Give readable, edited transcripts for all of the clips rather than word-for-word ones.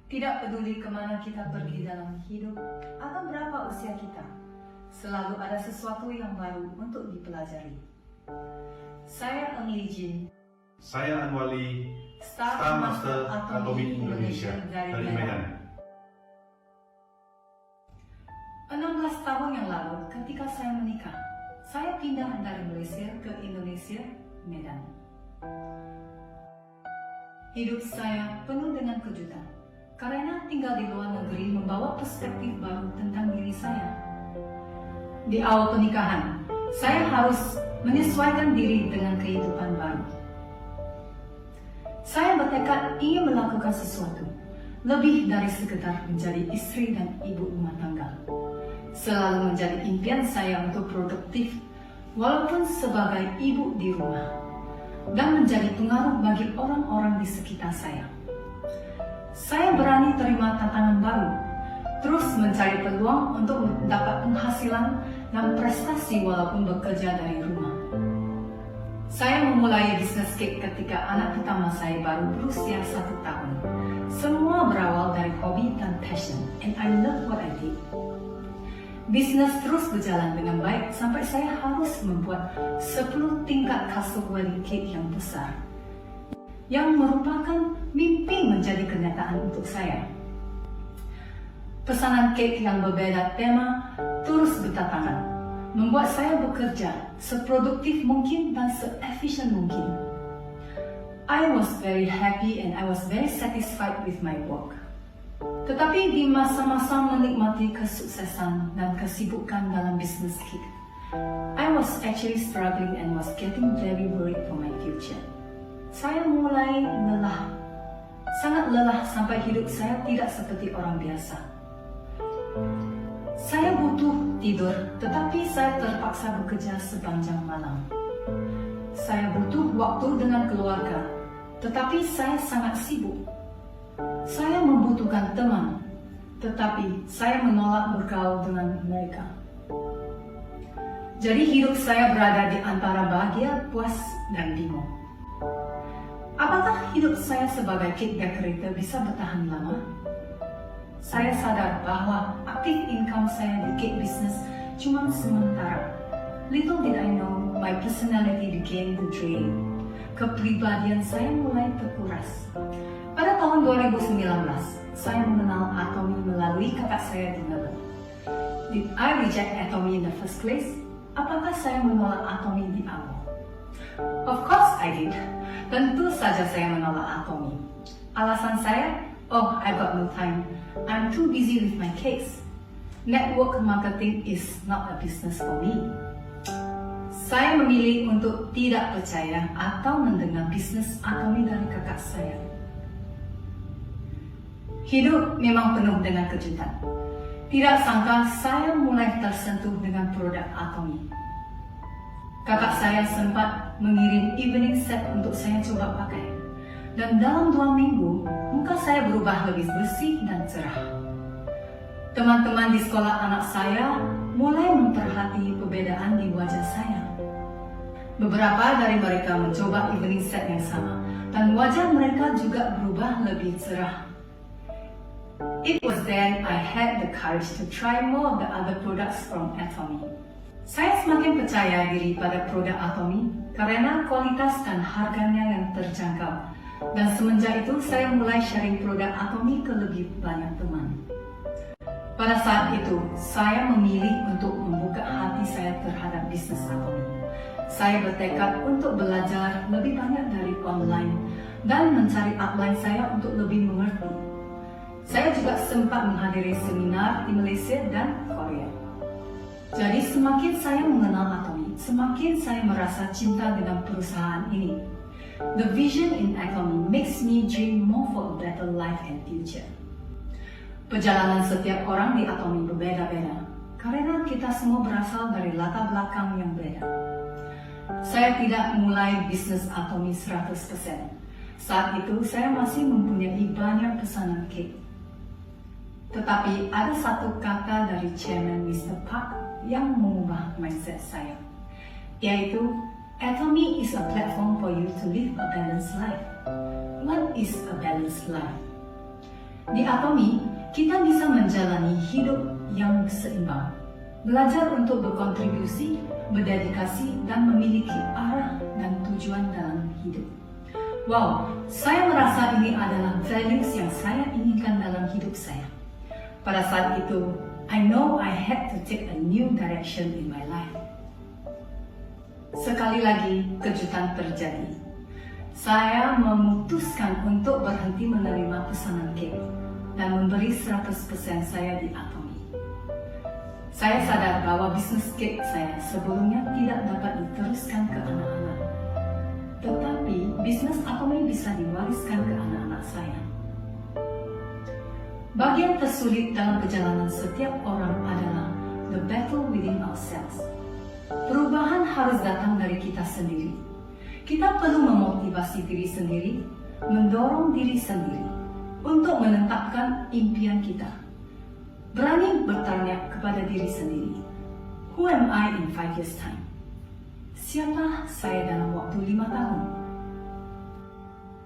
Tidak peduli kemana kita pergi dalam hidup atau berapa usia kita, selalu ada sesuatu yang baru untuk dipelajari. Saya Eng Li Jin. Saya Anwali, Star Master Atomi Indonesia dari Medan. 16 tahun yang lalu ketika saya menikah, saya pindah dari Malaysia ke Indonesia, Medan. Hidup saya penuh dengan kejutan, karena tinggal di luar negeri membawa perspektif baru tentang diri saya. Di awal pernikahan, saya harus menyesuaikan diri dengan kehidupan baru. Saya bertekad ingin melakukan sesuatu, lebih dari sekedar menjadi istri dan ibu rumah tangga. Selalu menjadi impian saya untuk produktif, walaupun sebagai ibu di rumah, dan menjadi pengaruh bagi orang-orang di sekitar saya. Saya berani terima tantangan baru, terus mencari peluang untuk mendapat penghasilan dan prestasi walaupun bekerja dari rumah. Saya memulai bisnis cake ketika anak pertama saya baru berusia 1 tahun. Semua berawal dari hobi dan passion, and I love what I did. Bisnis terus berjalan dengan baik sampai saya harus membuat 10 tingkat kasur wedding cake yang besar, yang merupakan mimpi menjadi kenyataan untuk saya. Pesanan cake yang berbeda tema terus berdatangan, membuat saya bekerja seproduktif mungkin dan seefisien mungkin. I was very happy and I was very satisfied with my work. Tetapi di masa-masa menikmati kesuksesan dan kesibukan dalam bisnis cake, I was actually struggling and was getting very worried for my future. Saya mulai lelah, sangat lelah sampai hidup saya tidak seperti orang biasa. Saya butuh tidur, tetapi saya terpaksa bekerja sepanjang malam. Saya butuh waktu dengan keluarga, tetapi saya sangat sibuk. Saya membutuhkan teman, tetapi saya menolak bergaul dengan mereka. Jadi hidup saya berada di antara bahagia, puas, dan bingung. Apakah hidup saya sebagai cake decorator bisa bertahan lama? Saya sadar bahwa aktif income saya di cake business cuma sementara. Little did I know, my personality began to drain. Kepribadian saya mulai terkuras. Pada tahun 2019, saya mengenal Atomi melalui kakak saya di Melbourne. Did I reject Atomi in the first place? Apakah saya menolak Atomi di awal? Of course I did. Tentu saja saya menolak Atomi. Alasan saya, oh, I've got no time. I'm too busy with my cakes. Network marketing is not a business for me. Saya memilih untuk tidak percaya atau mendengar bisnis Atomi dari kakak saya. Hidup memang penuh dengan kejutan. Tidak sangka saya mulai tersentuh dengan produk Atomi. Kakak saya sempat mengirim evening set untuk saya coba pakai. Dan dalam 2 minggu, muka saya berubah lebih bersih dan cerah. Teman-teman di sekolah anak saya mulai memperhati perbedaan di wajah saya. Beberapa dari mereka mencoba evening set yang sama, dan wajah mereka juga berubah lebih cerah. It was then I had the courage to try more of the other products from Atomi. Saya semakin percaya diri pada produk Atomi karena kualitas dan harganya yang terjangkau. Dan semenjak itu saya mulai sharing produk Atomi ke lebih banyak teman. Pada saat itu, saya memilih untuk membuka hati saya terhadap bisnis Atomi. Saya bertekad untuk belajar lebih banyak dari online dan mencari upline saya untuk lebih mengerti. Saya juga sempat menghadiri seminar di Malaysia dan Korea. Jadi semakin saya mengenal Atomi, semakin saya merasa cinta dengan perusahaan ini. The vision in Atomi makes me dream more for a better life and future. Perjalanan setiap orang di Atomi berbeda-beda, karena kita semua berasal dari latar belakang yang beda. Saya tidak mulai bisnis Atomi 100%. Saat itu saya masih mempunyai banyak pesanan cake. Tetapi ada satu kata dari Chairman Mr. Park yang mengubah mindset saya, yaitu Atomi is a platform for you to live a balanced life. What is a balanced life? Di Atomi, kita bisa menjalani hidup yang seimbang, belajar untuk berkontribusi, berdedikasi, dan memiliki arah dan tujuan dalam hidup. Wow, saya merasa ini adalah values yang saya inginkan dalam hidup saya. Pada saat itu, I know I had to take a new direction in my life. Sekali lagi, kejutan terjadi. Saya memutuskan untuk berhenti menerima pesanan kek dan memberi 100% saya di Atomi. Saya sadar bahwa bisnis kek saya sebelumnya tidak dapat diteruskan ke anak-anak. Tetapi bisnis Atomi bisa diwariskan ke anak-anak saya. Bagian tersulit dalam perjalanan setiap orang adalah the battle within ourselves. Perubahan harus datang dari kita sendiri. Kita perlu memotivasi diri sendiri, mendorong diri sendiri untuk menetapkan impian kita. Berani bertanya kepada diri sendiri, who am I in 5 years time? Siapa saya dalam waktu 5 tahun?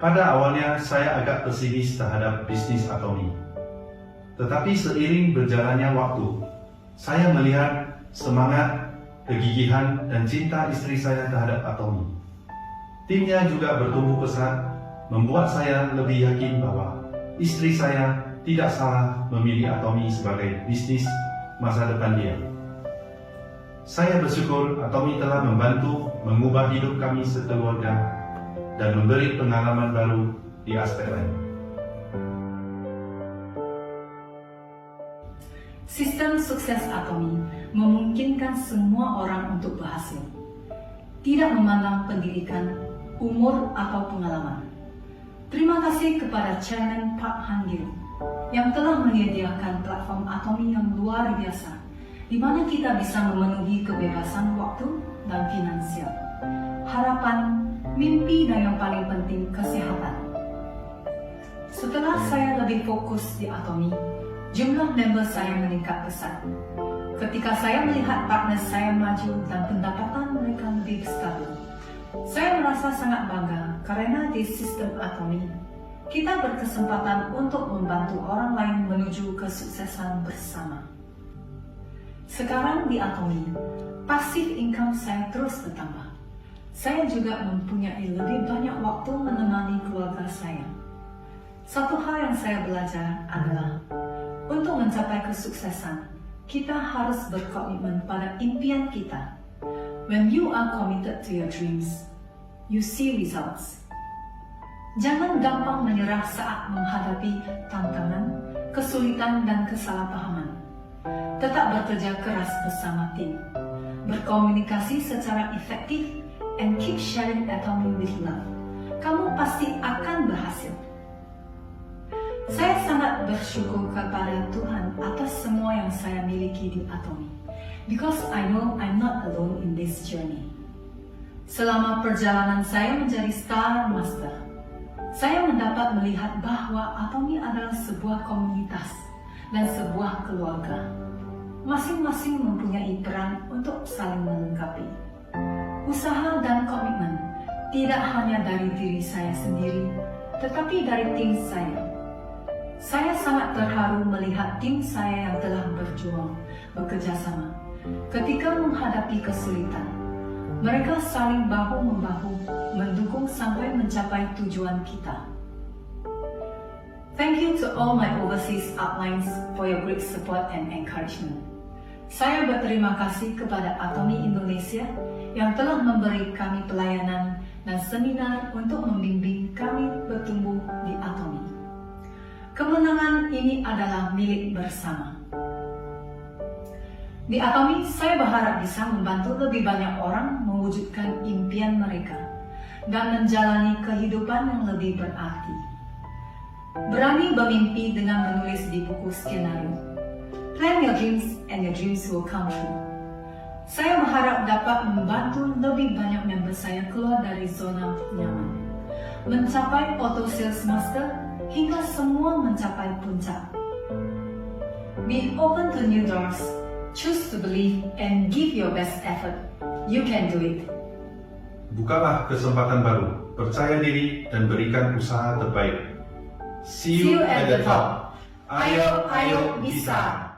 Pada awalnya saya agak pesimis terhadap bisnis Atomi. Tetapi seiring berjalannya waktu, saya melihat semangat, kegigihan, dan cinta istri saya terhadap Atomi. Timnya juga bertumbuh pesat, membuat saya lebih yakin bahwa istri saya tidak salah memilih Atomi sebagai bisnis masa depan dia. Saya bersyukur Atomi telah membantu mengubah hidup kami sekeluarga dan memberi pengalaman baru di aspek lain. Sistem sukses Atomi memungkinkan semua orang untuk berhasil, tidak memandang pendidikan, umur, atau pengalaman. Terima kasih kepada Chairman Park Han-gil yang telah menyediakan platform Atomi yang luar biasa, di mana kita bisa memenuhi kebebasan waktu dan finansial, harapan, mimpi, dan yang paling penting, kesehatan. Setelah saya lebih fokus di Atomi, jumlah member saya meningkat pesat. Ketika saya melihat partner saya maju dan pendapatan mereka lebih stabil, saya merasa sangat bangga karena di sistem Atomi, kita berkesempatan untuk membantu orang lain menuju kesuksesan bersama. Sekarang di Atomi, passive income saya terus bertambah. Saya juga mempunyai lebih banyak waktu menemani keluarga saya. Satu hal yang saya belajar adalah untuk mencapai kesuksesan, kita harus berkomitmen pada impian kita. When you are committed to your dreams, you see results. Jangan gampang menyerah saat menghadapi tantangan, kesulitan, dan kesalahpahaman. Tetap bekerja keras bersama tim, berkomunikasi secara efektif, and keep sharing Atomi with love. Kamu pasti akan berhasil. Saya sangat bersyukur kepada Tuhan atas semua yang saya miliki di Atomi, because I know I'm not alone in this journey. Selama perjalanan saya menjadi Star Master, saya mendapat melihat bahwa Atomi adalah sebuah komunitas dan sebuah keluarga. Masing-masing mempunyai peran untuk saling melengkapi. Usaha dan komitmen tidak hanya dari diri saya sendiri, tetapi dari tim saya. Saya sangat terharu melihat tim saya yang telah berjuang, bekerja sama. Ketika menghadapi kesulitan, mereka saling bahu-membahu, mendukung sampai mencapai tujuan kita. Thank you to all my overseas uplines for your great support and encouragement. Saya berterima kasih kepada Atomi Indonesia yang telah memberi kami pelayanan dan seminar untuk membimbing kami bertumbuh di Atomi. Kemenangan ini adalah milik bersama. Di Atomi, saya berharap bisa membantu lebih banyak orang mewujudkan impian mereka dan menjalani kehidupan yang lebih berarti. Berani bermimpi dengan menulis di buku skenario. Plan your dreams and your dreams will come true. Saya berharap dapat membantu lebih banyak member saya keluar dari zona nyaman, mencapai auto sales master hingga semua mencapai puncak. Be open to new doors, choose to believe and give your best effort. You can do it. Bukalah kesempatan baru, percaya diri, dan berikan usaha terbaik. See you at the top. Ayo, ayo, bisa.